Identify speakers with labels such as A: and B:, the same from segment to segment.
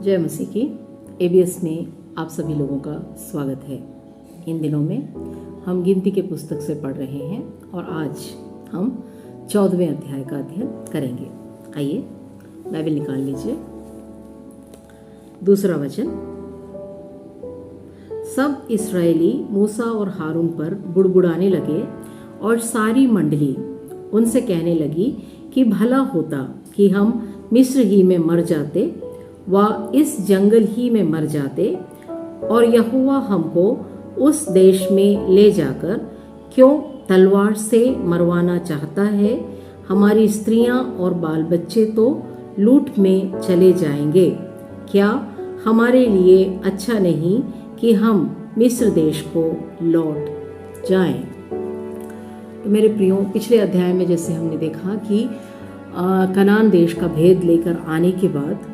A: जय मसीह की। एबीएस में आप सभी लोगों का स्वागत है। इन दिनों में हम गिनती के पुस्तक से पढ़ रहे हैं और आज हम 14वें अध्याय का अध्ययन करेंगे। आइए बाइबल निकाल लीजिए। दूसरा वचन। सब इस्राएली मूसा और हारून पर बुड़बुड़ाने लगे और सारी मंडली उनसे कहने लगी कि भला होता कि हम मिस्र ही में मर जाते व इस जंगल ही में मर जाते, और यहोवा हमको उस देश में ले जाकर क्यों तलवार से मरवाना चाहता है। हमारी स्त्रियां और बाल बच्चे तो लूट में चले जाएंगे। क्या हमारे लिए अच्छा नहीं कि हम मिस्र देश को लौट जाएं। तो मेरे प्रियो, पिछले अध्याय में जैसे हमने देखा कि कनान देश का भेद लेकर आने के बाद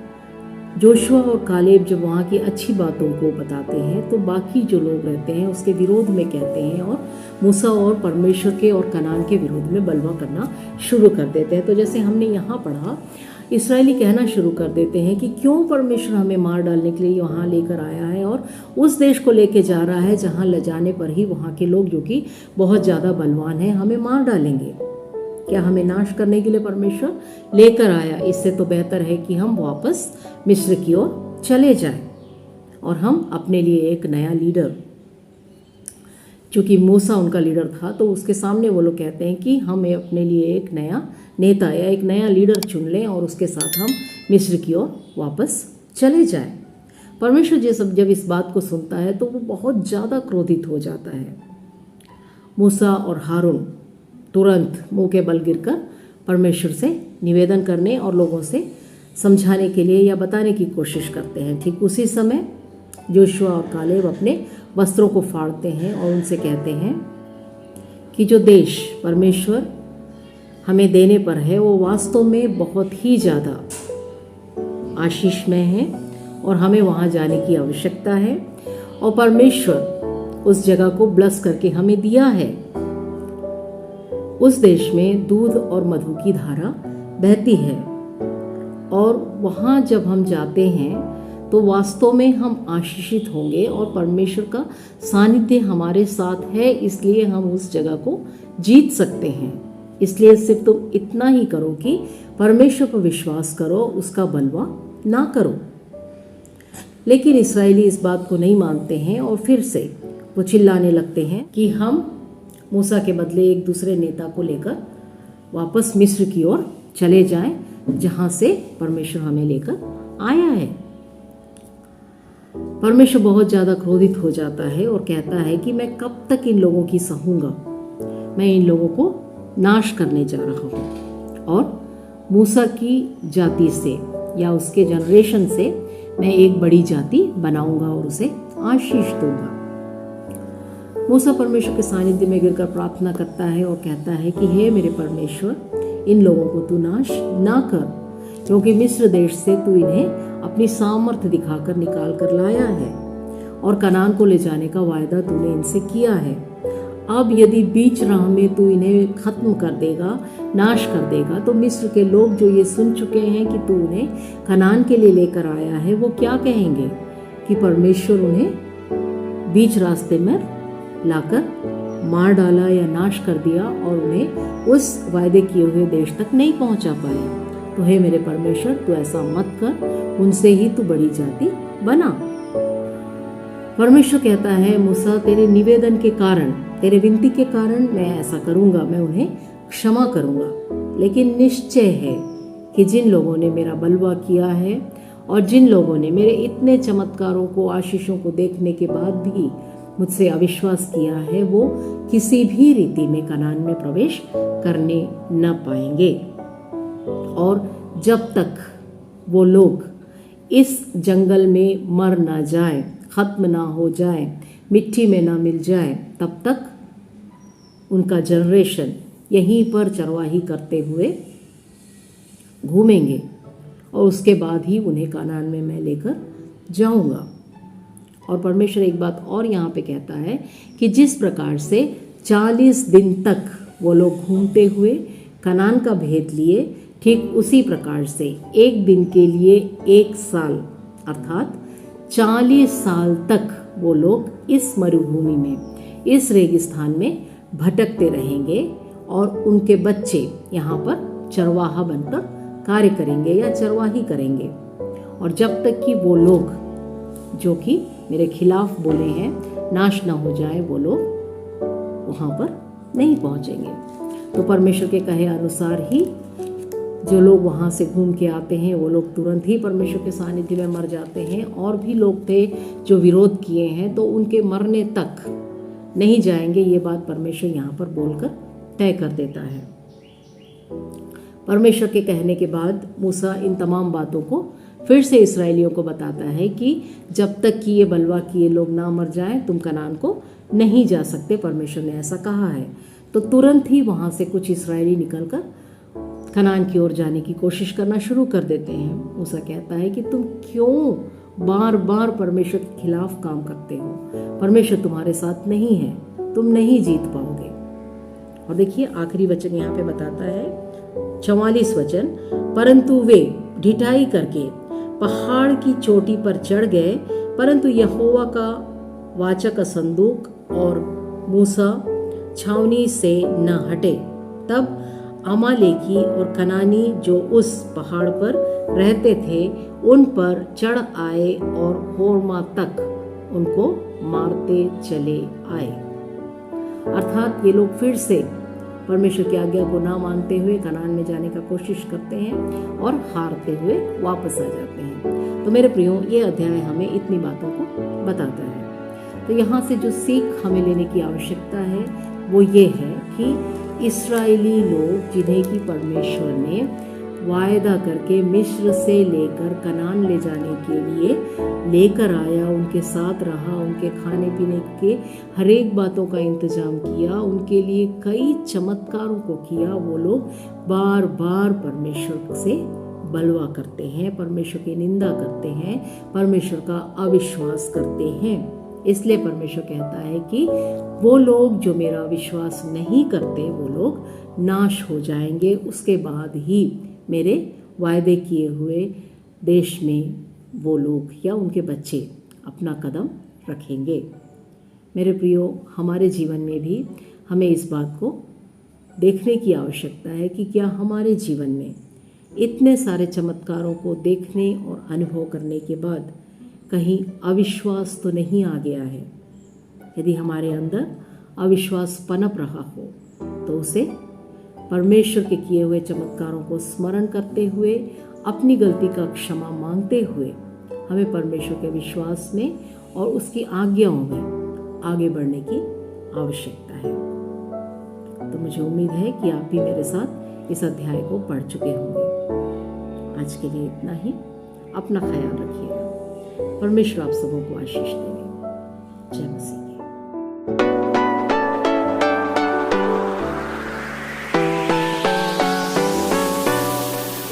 A: जोशुआ और कालेब जब वहाँ की अच्छी बातों को बताते हैं तो बाकी जो लोग रहते हैं उसके विरोध में कहते हैं और मूसा और परमेश्वर के और कनान के विरोध में बलवा करना शुरू कर देते हैं। तो जैसे हमने यहाँ पढ़ा, इस्राएली कहना शुरू कर देते हैं कि क्यों परमेश्वर हमें मार डालने के लिए वहाँ लेकर आया है और उस देश को लेके जा रहा है जहाँ ले जाने पर ही वहाँ के लोग जो कि बहुत ज़्यादा बलवान हैं हमें मार डालेंगे। क्या हमें नाश करने के लिए परमेश्वर लेकर आया? इससे तो बेहतर है कि हम वापस मिस्र की ओर चले जाएं और हम अपने लिए एक नया लीडर, चूंकि मूसा उनका लीडर था तो उसके सामने वो लोग कहते हैं कि हम अपने लिए एक नया नेता या एक नया लीडर चुन लें और उसके साथ हम मिस्र की ओर वापस चले जाएं। परमेश्वर जब इस बात को सुनता है तो वो बहुत ज़्यादा क्रोधित हो जाता है। मूसा और हारून तुरंत मुंह के बल गिरकर परमेश्वर से निवेदन करने और लोगों से समझाने के लिए या बताने की कोशिश करते हैं। ठीक उसी समय जोशुआ और कालेब अपने वस्त्रों को फाड़ते हैं और उनसे कहते हैं कि जो देश परमेश्वर हमें देने पर है वो वास्तव में बहुत ही ज़्यादा आशीषमय है और हमें वहाँ जाने की आवश्यकता है, और परमेश्वर उस जगह को ब्लेस करके हमें दिया है। उस देश में दूध और मधु की धारा बहती है और वहाँ जब हम जाते हैं तो वास्तव में हम आशीषित होंगे और परमेश्वर का सानिध्य हमारे साथ है, इसलिए हम उस जगह को जीत सकते हैं। इसलिए सिर्फ तुम इतना ही करो कि परमेश्वर पर विश्वास करो, उसका बलवा ना करो। लेकिन इस्राएली इस बात को नहीं मानते हैं और फिर से वो चिल्लाने लगते हैं कि हम मूसा के बदले एक दूसरे नेता को लेकर वापस मिस्र की ओर चले जाएं जहां से परमेश्वर हमें लेकर आया है। परमेश्वर बहुत ज्यादा क्रोधित हो जाता है और कहता है कि मैं कब तक इन लोगों की सहूंगा, मैं इन लोगों को नाश करने जा रहा हूं और मूसा की जाति से या उसके जनरेशन से मैं एक बड़ी जाति बनाऊंगा और उसे आशीष दूंगा। मूसा परमेश्वर के सानिध्य में गिरकर प्रार्थना करता है और कहता है कि हे मेरे परमेश्वर, इन लोगों को तू नाश ना कर, क्योंकि मिस्र देश से तू इन्हें अपनी सामर्थ्य दिखाकर निकाल कर लाया है और कनान को ले जाने का वायदा तूने इनसे किया है। अब यदि बीच राह में तू इन्हें खत्म कर देगा, नाश कर देगा, तो मिस्र के लोग जो ये सुन चुके हैं कि तू उन्हें कनान के लिए लेकर आया है, वो क्या कहेंगे कि परमेश्वर उन्हें बीच रास्ते में लाकर मार डाला या नाश कर दिया और उन्हें उस वायदे किए हुए देश तक नहीं पहुंचा पाया। तो हे मेरे परमेश्वर, तू ऐसा मत कर, उनसे ही तू बड़ी जाति बना। परमेश्वर कहता है, मूसा तेरे निवेदन के कारण, तेरे विनती के कारण मैं ऐसा करूंगा, मैं उन्हें क्षमा करूंगा। लेकिन निश्चय है कि जिन लोगों ने मेरा बलवा किया है और जिन लोगों ने मेरे इतने चमत्कारों को, आशीषों को देखने के बाद भी मुझसे अविश्वास किया है, वो किसी भी रीति में कनान में प्रवेश करने न पाएंगे। और जब तक वो लोग इस जंगल में मर ना जाए, खत्म ना हो जाए, मिट्टी में ना मिल जाए, तब तक उनका जनरेशन यहीं पर चरवाही करते हुए घूमेंगे और उसके बाद ही उन्हें कनान में मैं लेकर जाऊंगा। और परमेश्वर एक बात और यहाँ पे कहता है कि जिस प्रकार से 40 दिन तक वो लोग घूमते हुए कनान का भेद लिए, ठीक उसी प्रकार से एक दिन के लिए 1 साल अर्थात 40 साल तक वो लोग इस मरुभूमि में, इस रेगिस्तान में भटकते रहेंगे और उनके बच्चे यहाँ पर चरवाहा बनकर कार्य करेंगे या चरवाही करेंगे। और जब तक कि वो लोग जो कि मेरे खिलाफ बोले हैं नाश ना हो जाए, वो लोग वहाँ पर नहीं पहुँचेंगे। तो परमेश्वर के कहे अनुसार ही जो लोग वहाँ से घूम के आते हैं वो लोग तुरंत ही परमेश्वर के सानिध्य में मर जाते हैं। और भी लोग थे जो विरोध किए हैं तो उनके मरने तक नहीं जाएंगे, ये बात परमेश्वर यहाँ पर बोलकर तय कर देता है। परमेश्वर के कहने के बाद मूसा इन तमाम बातों को फिर से इस्राएलियों को बताता है कि जब तक कि ये बलवा किए लोग ना मर जाएं तुम कनान को नहीं जा सकते, परमेश्वर ने ऐसा कहा है। तो तुरंत ही वहाँ से कुछ इस्राएली निकलकर कनान की ओर जाने की कोशिश करना शुरू कर देते हैं। मूसा कहता है कि तुम क्यों बार बार परमेश्वर के खिलाफ काम करते हो, परमेश्वर तुम्हारे साथ नहीं है, तुम नहीं जीत पाओगे। और देखिए आखिरी वचन यहाँ पे बताता है 44 वचन, परंतु वे ढिठाई करके पहाड़ की चोटी पर चढ़ गए, परंतु यहोवा का वाचा का संदूक और मूसा छावनी से न हटे। तब अमालेकी और कनानी जो उस पहाड़ पर रहते थे उन पर चढ़ आए और होर्मा तक उनको मारते चले आए। अर्थात ये लोग फिर से परमेश्वर की आज्ञा को ना मानते हुए कनान में जाने का कोशिश करते हैं और हारते हुए वापस आ जाते हैं। तो मेरे प्रियो, ये अध्याय हमें इतनी बातों को बताता है। तो यहाँ से जो सीख हमें लेने की आवश्यकता है वो ये है कि इस्राएली लोग जिन्हें कि परमेश्वर ने वायदा करके मिस्र से लेकर कनान ले जाने के लिए लेकर आया, उनके साथ रहा, उनके खाने पीने के हर एक बातों का इंतजाम किया, उनके लिए कई चमत्कारों को किया, वो लोग बार बार परमेश्वर से बलवा करते हैं, परमेश्वर की निंदा करते हैं, परमेश्वर का अविश्वास करते हैं। इसलिए परमेश्वर कहता है कि वो लोग जो मेरा विश्वास नहीं करते वो लोग नाश हो जाएंगे, उसके बाद ही मेरे वायदे किए हुए देश में वो लोग या उनके बच्चे अपना कदम रखेंगे। मेरे प्रियो, हमारे जीवन में भी हमें इस बात को देखने की आवश्यकता है कि क्या हमारे जीवन में इतने सारे चमत्कारों को देखने और अनुभव करने के बाद कहीं अविश्वास तो नहीं आ गया है। यदि हमारे अंदर अविश्वास पनप रहा हो तो उसे परमेश्वर के किए हुए चमत्कारों को स्मरण करते हुए, अपनी गलती का क्षमा मांगते हुए हमें परमेश्वर के विश्वास में और उसकी आज्ञाओं में आगे बढ़ने की आवश्यकता है। तो मुझे उम्मीद है कि आप भी मेरे साथ इस अध्याय को पढ़ चुके होंगे। आज के लिए इतना ही। अपना ख्याल रखिएगा। परमेश्वर आप सबों को आशीष देंगे। जय मसीह।